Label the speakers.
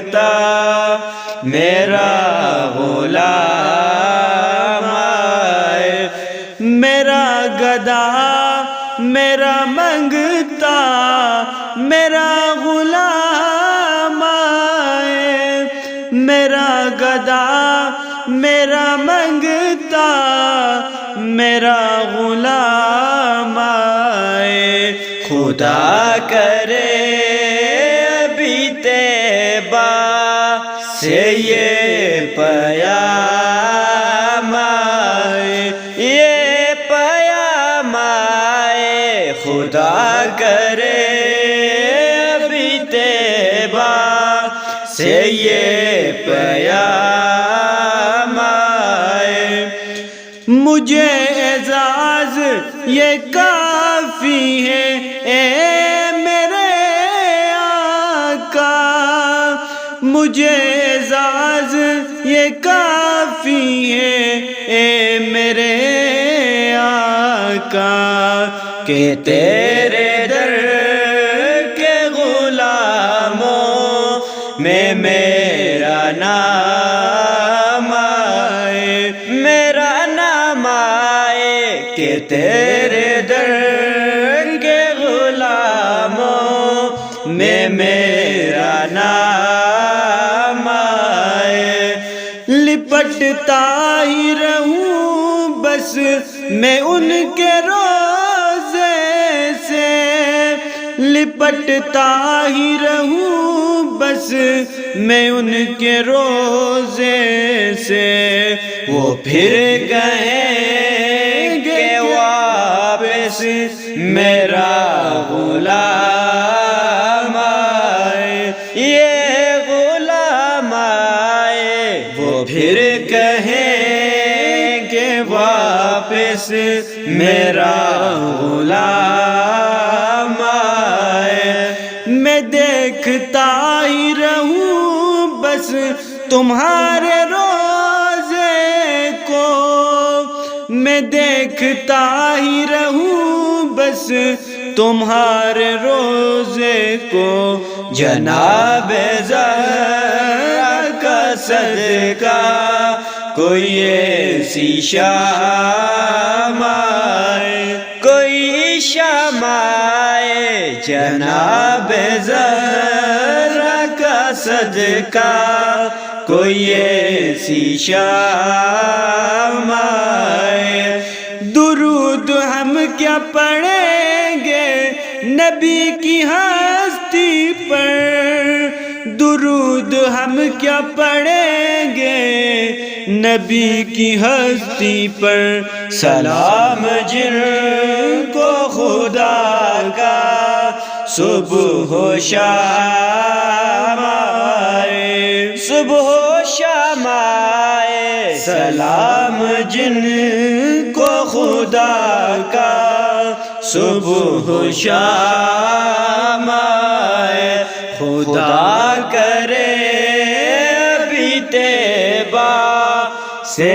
Speaker 1: منگتا میرا غلام آئے، میرا گدا میرا منگتا میرا غلام آئے، میرا گدا میرا منگتا میرا غلام آئے، خدا کرے ابھی طیبہ سے یہ پیام آئے، یہ پیام آئے، خدا کرے ابھی طیبہ سے یہ پیام آئے، مجھے اعزاز یہ کافی ہے اے میرے آقا، مجھے اعزاز یہ کافی ہے اے میرے آقا، کہ تیرے در کے غلاموں میں میرا نام آئے، میرا نام آئے، کہ تیرے در کے غلاموں میں میرا نام آئے، لپٹتا ہی رہوں بس میں ان کے روضے سے، لپٹتا ہی رہوں بس میں ان کے روضے سے، وہ پھر کہیں گے واپس میرا غلام آئے، یہ غلام آئے، وہ پھر کہیں گے واپس میرا غلام آئے، میں دیکھتا ہی رہوں بس تمہارے روضے کو، میں دیکھتا ہی رہوں بس تمہارے روضے کو، جناب زہرا کا صدقہ کوئی ایسی شام آئے، کوئی شام آئے، جناب زہرا کا صدقہ کوئی ایسی شام آئے، درود ہم کیا پڑھیں گے نبی کی ہستی پر، درود ہم کیا پڑھیں گے نبی کی ہستی پر، سلام جن کو خدا کا صبح و شام آئے، صبح و شام آئے، سلام جن کو خدا کا صبح و شام آئے، خدا کرے ابھی طیبہ سے